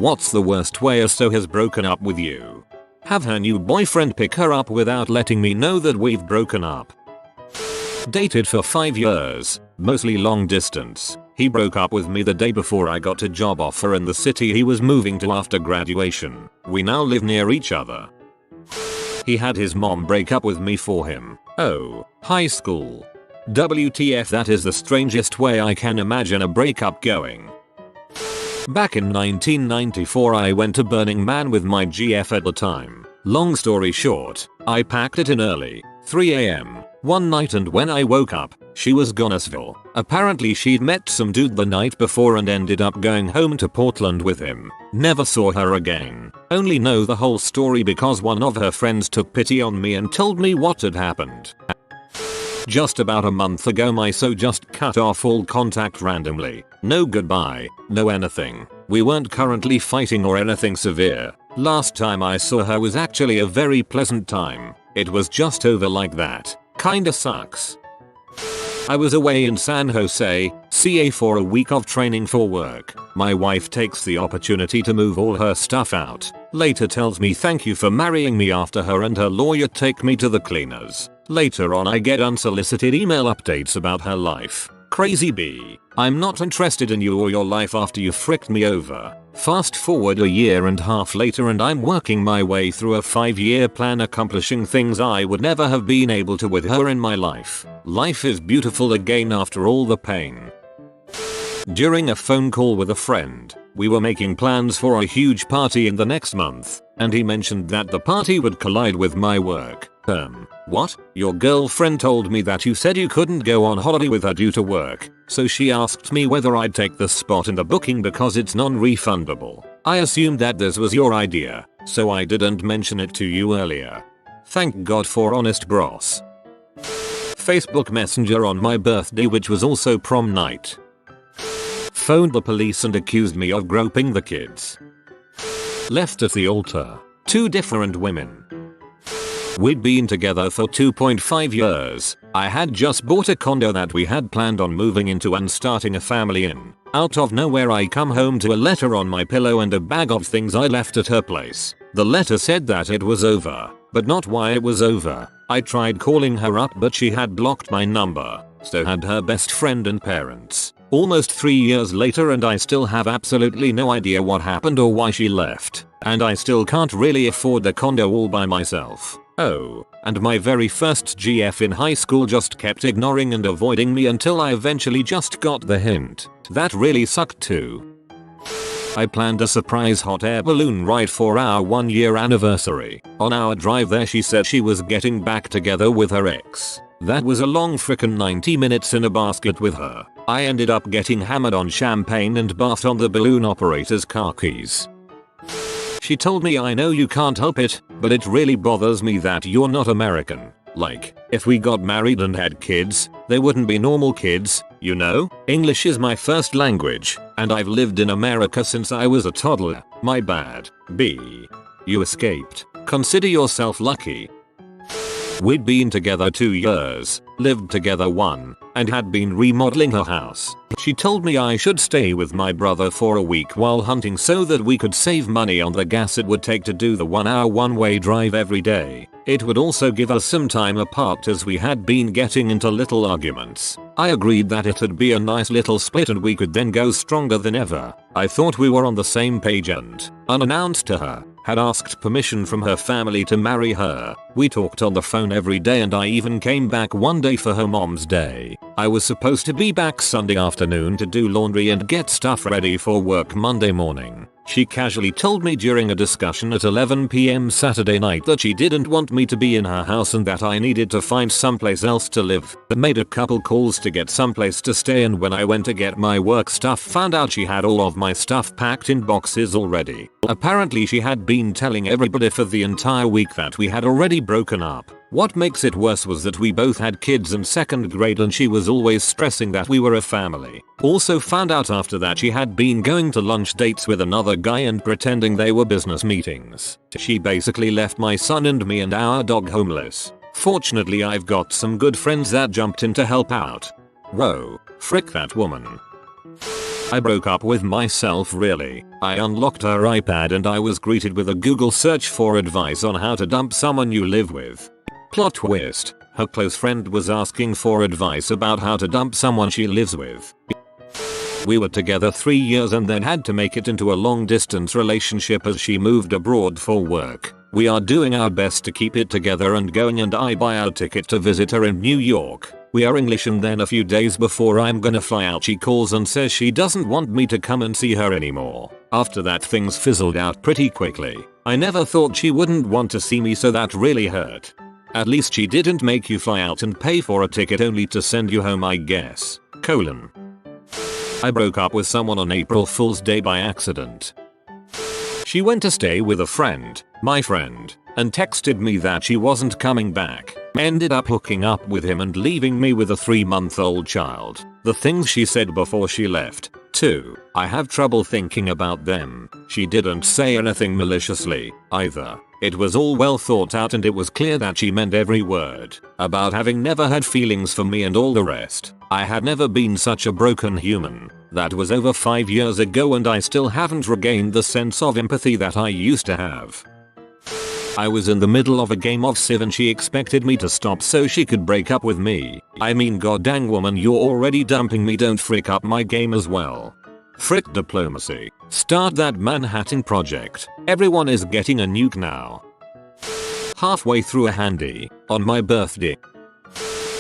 What's the worst way a so has broken up with you? Have her new boyfriend pick her up without letting me know that we've broken up. Dated for 5 years, mostly long distance. He broke up with me the day before I got a job offer in the city he was moving to after graduation. We now live near each other. He had his mom break up with me for him. Oh, high school. WTF, that is the strangest way I can imagine a breakup going. Back in 1994 I went to Burning Man with my GF at the time. Long story short, I packed it in early, 3 AM, one night, and when I woke up, she was gone as well. Apparently she'd met some dude the night before and ended up going home to Portland with him. Never saw her again. Only know the whole story because one of her friends took pity on me and told me what had happened. Just about a month ago my so just cut off all contact randomly. No goodbye, no anything. We weren't currently fighting or anything severe. Last time I saw her was actually a very pleasant time. It was just over like that. Kinda sucks. I was away in San Jose, CA for a week of training for work. My wife takes the opportunity to move all her stuff out. Later tells me thank you for marrying me after her and her lawyer take me to the cleaners. Later on I get unsolicited email updates about her life. Crazy B. I'm not interested in you or your life after you fricked me over. Fast forward a year and a half later and I'm working my way through a 5-year plan accomplishing things I would never have been able to with her in my life. Life is beautiful again after all the pain. During a phone call with a friend, we were making plans for a huge party in the next month, and he mentioned that the party would collide with my work. What? Your girlfriend told me that you said you couldn't go on holiday with her due to work, so she asked me whether I'd take the spot in the booking because it's non-refundable. I assumed that this was your idea, so I didn't mention it to you earlier. Thank God for honest bros. Facebook Messenger on my birthday, which was also prom night. Phoned the police and accused me of groping the kids. Left at the altar. 2 different women. We'd been together for 2.5 years. I had just bought a condo that we had planned on moving into and starting a family in. Out of nowhere I come home to a letter on my pillow and a bag of things I left at her place. The letter said that it was over, but not why it was over. I tried calling her up but she had blocked my number. So had her best friend and parents. Almost 3 years later and I still have absolutely no idea what happened or why she left. And I still can't really afford the condo all by myself. Oh, and my very first GF in high school just kept ignoring and avoiding me until I eventually just got the hint. That really sucked too. I planned a surprise hot air balloon ride for our 1-year anniversary. On our drive there she said she was getting back together with her ex. That was a long frickin' 90 minutes in a basket with her. I ended up getting hammered on champagne and bathed on the balloon operator's car keys. She told me I know you can't help it, but it really bothers me that you're not American. Like, if we got married and had kids, they wouldn't be normal kids, you know? English is my first language, and I've lived in America since I was a toddler. My bad. B. You escaped. Consider yourself lucky. We'd been together 2 years, lived together 1, and had been remodeling her house. She told me I should stay with my brother for a week while hunting so that we could save money on the gas it would take to do the 1-hour one-way drive every day. It would also give us some time apart as we had been getting into little arguments. I agreed that it'd be a nice little split and we could then go stronger than ever. I thought we were on the same page and, unannounced to her, had asked permission from her family to marry her. We talked on the phone every day and I even came back one day for her mom's day. I was supposed to be back Sunday afternoon to do laundry and get stuff ready for work Monday morning. She casually told me during a discussion at 11 PM Saturday night that she didn't want me to be in her house and that I needed to find someplace else to live. I made a couple calls to get someplace to stay and when I went to get my work stuff found out she had all of my stuff packed in boxes already. Apparently she had been telling everybody for the entire week that we had already broken up. What makes it worse was that we both had kids in 2nd grade and she was always stressing that we were a family. Also found out after that she had been going to lunch dates with another guy and pretending they were business meetings. She basically left my son and me and our dog homeless. Fortunately I've got some good friends that jumped in to help out. Whoa, frick that woman. I broke up with myself really. I unlocked her iPad and I was greeted with a Google search for advice on how to dump someone you live with. Plot twist. Her close friend was asking for advice about how to dump someone she lives with. We were together 3 years and then had to make it into a long distance relationship as she moved abroad for work. We are doing our best to keep it together and going, and I buy our ticket to visit her in New York. We are English, and then a few days before I'm gonna fly out she calls and says she doesn't want me to come and see her anymore. After that things fizzled out pretty quickly. I never thought she wouldn't want to see me, so that really hurt. At least she didn't make you fly out and pay for a ticket only to send you home, I guess. I broke up with someone on April Fool's Day by accident. She went to stay with a friend, my friend, and texted me that she wasn't coming back. Ended up hooking up with him and leaving me with a 3-month-old child. The things she said before she left, too, I have trouble thinking about them. She didn't say anything maliciously, either. It was all well thought out and it was clear that she meant every word. About having never had feelings for me and all the rest. I had never been such a broken human. That was over 5 years ago and I still haven't regained the sense of empathy that I used to have. I was in the middle of a game of Civ and she expected me to stop so she could break up with me. I mean, god dang woman, you're already dumping me, don't frick up my game as well. Frick diplomacy. Start that Manhattan Project. Everyone is getting a nuke now. Halfway through a handy, on my birthday.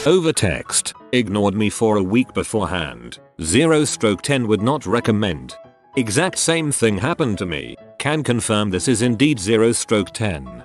Over text, ignored me for a week beforehand. 0/10 would not recommend. Exact same thing happened to me. Can confirm this is indeed 0/10.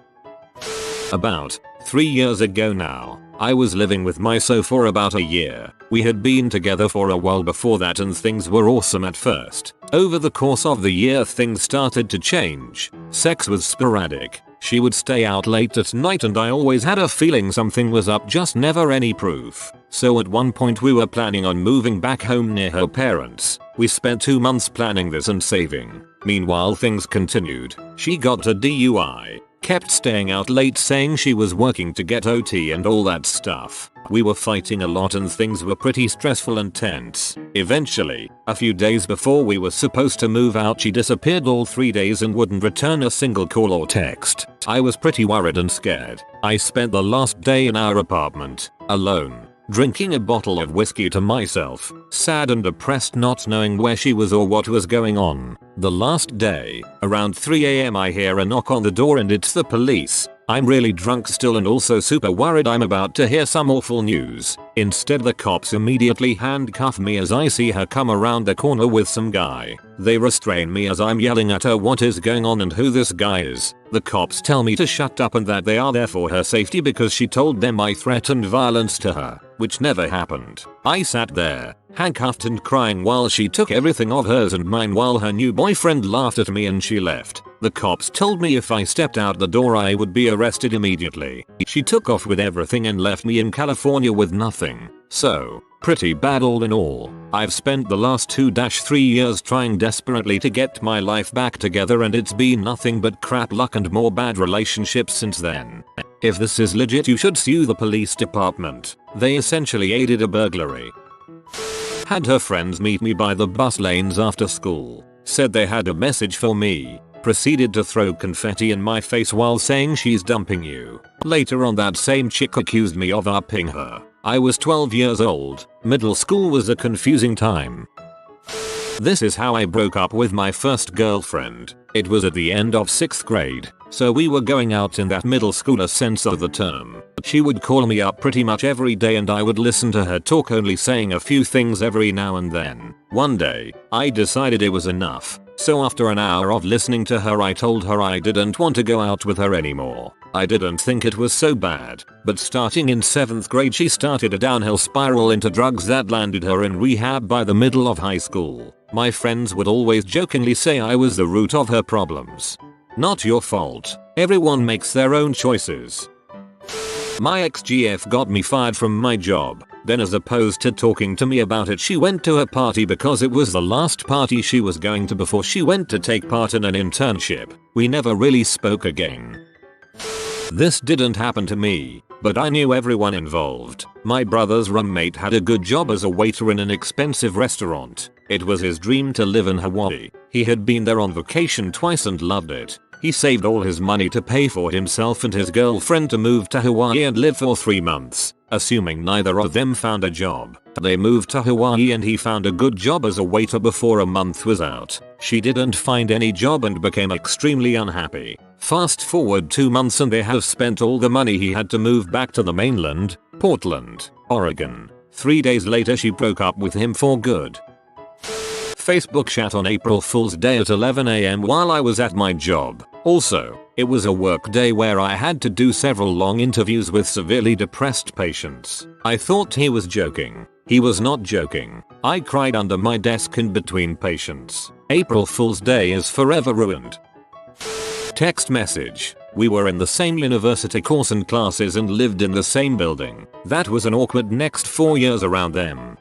About 3 years ago now, I was living with my so for about a year. We had been together for a while before that and things were awesome at first. Over the course of the year things started to change. Sex was sporadic. She would stay out late at night and I always had a feeling something was up, just never any proof. So at one point we were planning on moving back home near her parents. We spent 2 months planning this and saving. Meanwhile things continued. She got a DUI. Kept staying out late saying she was working to get OT and all that stuff. We were fighting a lot and things were pretty stressful and tense. Eventually, a few days before we were supposed to move out, she disappeared all 3 days and wouldn't return a single call or text. I was pretty worried and scared. I spent the last day in our apartment, alone, drinking a bottle of whiskey to myself, sad and depressed, not knowing where she was or what was going on. The last day, around 3 AM I hear a knock on the door and it's the police. I'm really drunk still and also super worried I'm about to hear some awful news. Instead the cops immediately handcuff me as I see her come around the corner with some guy. They restrain me as I'm yelling at her what is going on and who this guy is. The cops tell me to shut up and that they are there for her safety because she told them I threatened violence to her, which never happened. I sat there, handcuffed and crying while she took everything of hers and mine while her new boyfriend laughed at me and she left. The cops told me if I stepped out the door I would be arrested immediately. She took off with everything and left me in California with nothing. So, pretty bad all in all. I've spent the last 2-3 years trying desperately to get my life back together and it's been nothing but crap luck and more bad relationships since then. If this is legit you should sue the police department. They essentially aided a burglary. Had her friends meet me by the bus lanes after school. Said they had a message for me. Proceeded to throw confetti in my face while saying she's dumping you. Later on that same chick accused me of upping her. I was 12 years old. Middle school was a confusing time. This is how I broke up with my first girlfriend. It was at the end of 6th grade, so we were going out in that middle schooler sense of the term. She would call me up pretty much every day and I would listen to her talk, only saying a few things every now and then. One day, I decided it was enough. So after an hour of listening to her I told her I didn't want to go out with her anymore. I didn't think it was so bad, but starting in 7th grade she started a downhill spiral into drugs that landed her in rehab by the middle of high school. My friends would always jokingly say I was the root of her problems. Not your fault. Everyone makes their own choices. My ex-GF got me fired from my job. Then as opposed to talking to me about it, she went to a party because it was the last party she was going to before she went to take part in an internship. We never really spoke again. This didn't happen to me. but I knew everyone involved. My brother's roommate had a good job as a waiter in an expensive restaurant. It was his dream to live in Hawaii. He had been there on vacation twice and loved it. He saved all his money to pay for himself and his girlfriend to move to Hawaii and live for 3 months. Assuming neither of them found a job, they moved to Hawaii and he found a good job as a waiter before a month was out. She didn't find any job and became extremely unhappy. Fast forward 2 months and they have spent all the money he had to move back to the mainland, Portland, Oregon. 3 days later she broke up with him for good. Facebook chat on April Fool's Day at 11 AM while I was at my job. Also, it was a work day where I had to do several long interviews with severely depressed patients. I thought he was joking. He was not joking. I cried under my desk in between patients. April Fool's Day is forever ruined. Text message. We were in the same university course and classes and lived in the same building. That was an awkward next 4 years around them.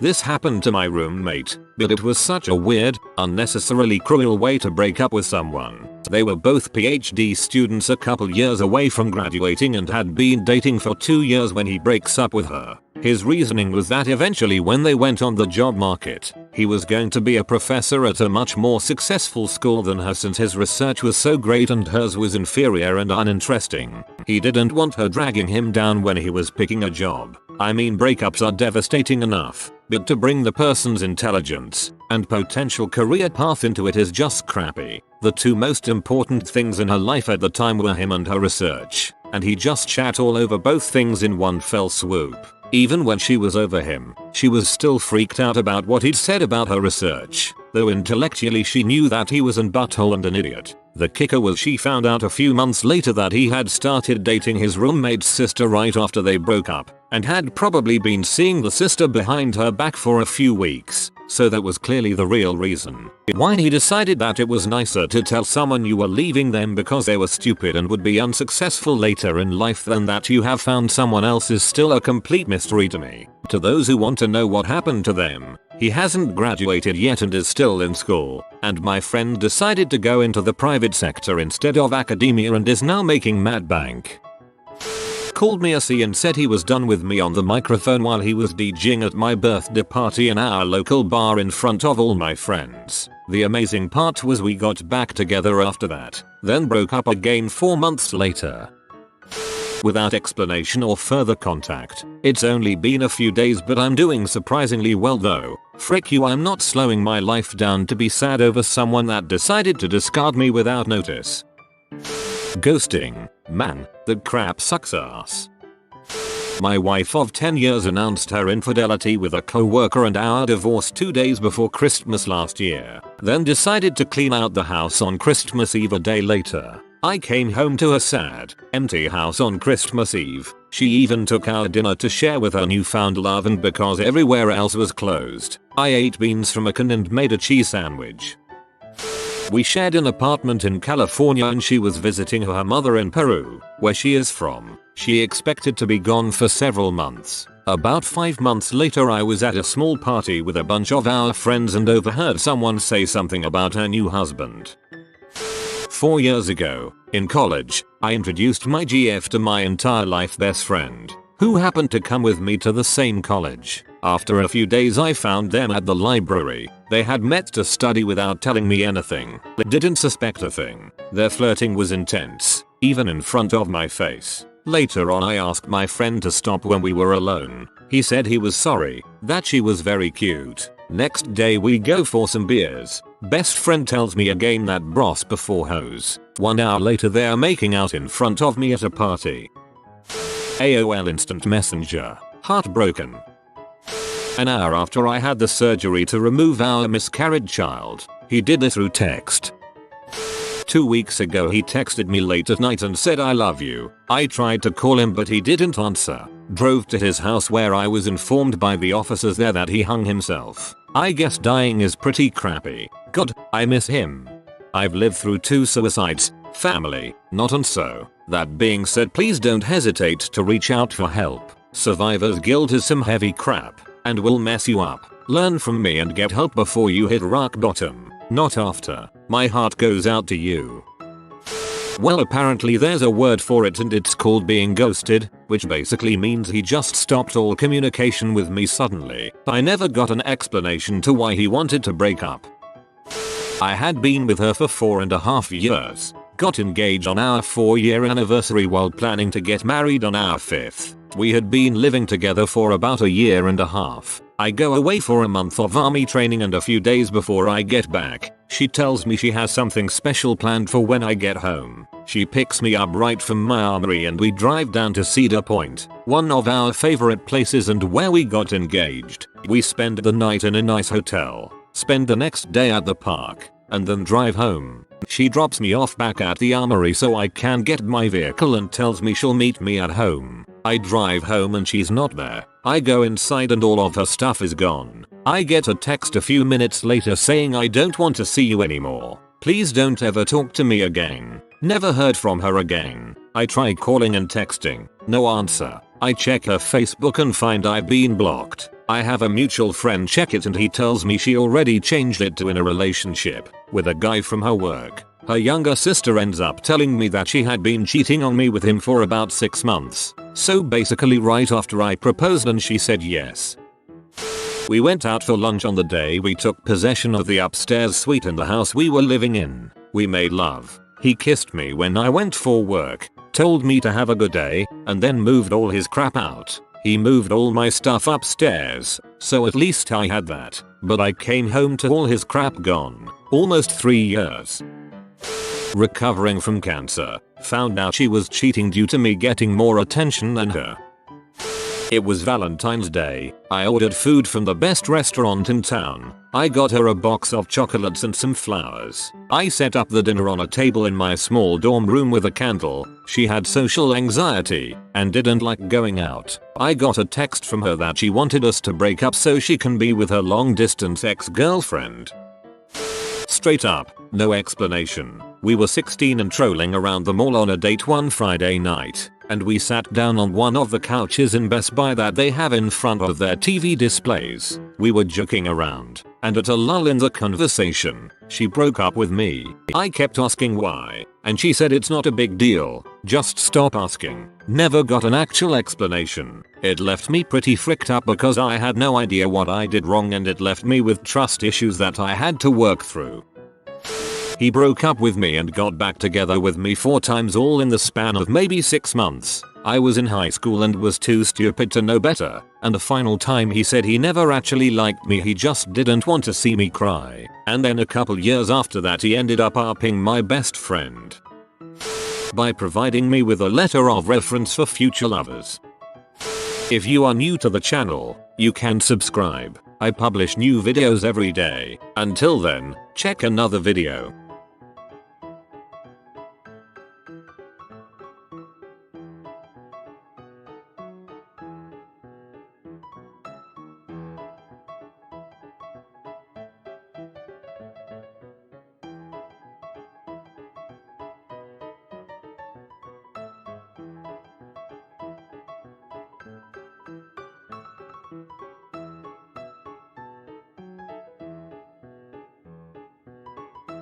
This happened to my roommate, but it was such a weird, unnecessarily cruel way to break up with someone. They were both PhD students a couple years away from graduating and had been dating for 2 years when he breaks up with her. His reasoning was that eventually when they went on the job market, he was going to be a professor at a much more successful school than her since his research was so great and hers was inferior and uninteresting. He didn't want her dragging him down when he was picking a job. I mean, breakups are devastating enough, but to bring the person's intelligence and potential career path into it is just crappy. The two most important things in her life at the time were him and her research, and he just shat all over both things in one fell swoop. Even when she was over him, she was still freaked out about what he'd said about her research, though intellectually she knew that he was an butthole and an idiot. The kicker was she found out a few months later that he had started dating his roommate's sister right after they broke up, and had probably been seeing the sister behind her back for a few weeks. So that was clearly the real reason why he decided that it was nicer to tell someone you were leaving them because they were stupid and would be unsuccessful later in life than that you have found someone else is still a complete mystery to me. To those who want to know what happened to them, he hasn't graduated yet and is still in school, and my friend decided to go into the private sector instead of academia and is now making mad bank. Called me a C and said he was done with me on the microphone while he was DJing at my birthday party in our local bar in front of all my friends. The amazing part was we got back together after that, then broke up again 4 months later. Without explanation or further contact. It's only been a few days but I'm doing surprisingly well though. Frick you, I'm not slowing my life down to be sad over someone that decided to discard me without notice. Ghosting. Man, that crap sucks ass. My wife of 10 years announced her infidelity with a co-worker and our divorce 2 days before Christmas last year, then decided to clean out the house on Christmas Eve a day later. I came home to a sad, empty house on Christmas Eve. She even took our dinner to share with her newfound love, and because everywhere else was closed, I ate beans from a can and made a cheese sandwich. We shared an apartment in California and she was visiting her mother in Peru, where she is from. She expected to be gone for several months. About 5 months later I was at a small party with a bunch of our friends and overheard someone say something about her new husband. 4 years ago, in college, I introduced my GF to my entire life best friend, who happened to come with me to the same college. After a few days I found them at the library. They had met to study without telling me anything. They didn't suspect a thing. Their flirting was intense, even in front of my face. Later on I asked my friend to stop when we were alone. He said he was sorry, that she was very cute. Next day we go for some beers. Best friend tells me again that bros before hoes. 1 hour later they are making out in front of me at a party. AOL Instant Messenger. Heartbroken. An hour after I had the surgery to remove our miscarried child, he did it through text. 2 weeks ago he texted me late at night and said I love you. I tried to call him but he didn't answer. Drove to his house where I was informed by the officers there that he hung himself. I guess dying is pretty crappy. God, I miss him. I've lived through 2 suicides, family, not and so. That being said, please don't hesitate to reach out for help. Survivor's guilt is some heavy crap and will mess you up. Learn from me and get help before you hit rock bottom, not after. My heart goes out to you. Well, apparently there's a word for it and it's called being ghosted, which basically means he just stopped all communication with me suddenly. I never got an explanation to why he wanted to break up. I had been with her for 4.5 years, got engaged on our 4-year anniversary while planning to get married on our 5th. We had been living together for about 1.5 years. I go away for a month of army training and a few days before I get back, she tells me she has something special planned for when I get home. She picks me up right from my armory and we drive down to Cedar Point, one of our favorite places and where we got engaged. We spend the night in a nice hotel, spend the next day at the park, and then drive home. She drops me off back at the armory so I can get my vehicle and tells me she'll meet me at home. I drive home and she's not there. I go inside and all of her stuff is gone. I get a text a few minutes later saying I don't want to see you anymore. Please don't ever talk to me again. Never heard from her again. I try calling and texting. No answer. I check her Facebook and find I've been blocked. I have a mutual friend check it and he tells me she already changed it to in a relationship with a guy from her work. Her younger sister ends up telling me that she had been cheating on me with him for about 6 months. So basically right after I proposed and she said yes. We went out for lunch on the day we took possession of the upstairs suite in the house we were living in. We made love. He kissed me when I went for work, told me to have a good day, and then moved all his crap out. He moved all my stuff upstairs, so at least I had that, but I came home to all his crap gone. Almost 3 years. Recovering from cancer, found out she was cheating due to me getting more attention than her. It was Valentine's Day. I ordered food from the best restaurant in town. I got her a box of chocolates and some flowers. I set up the dinner on a table in my small dorm room with a candle. She had social anxiety and didn't like going out. I got a text from her that she wanted us to break up so she can be with her long distance ex-girlfriend. Straight up, no explanation. We were 16 and trolling around the mall on a date one Friday night, and we sat down on one of the couches in Best Buy that they have in front of their TV displays. We were joking around, and at a lull in the conversation, she broke up with me. I kept asking why, and she said it's not a big deal, just stop asking. Never got an actual explanation. It left me pretty fricked up because I had no idea what I did wrong and it left me with trust issues that I had to work through. He broke up with me and got back together with me 4 times all in the span of maybe 6 months. I was in high school and was too stupid to know better, and the final time he said he never actually liked me, he just didn't want to see me cry. And then a couple years after that he ended up upping my best friend by providing me with a letter of reference for future lovers. If you are new to the channel, you can subscribe. I publish new videos every day. Until then, check another video.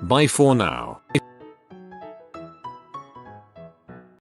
Bye for now.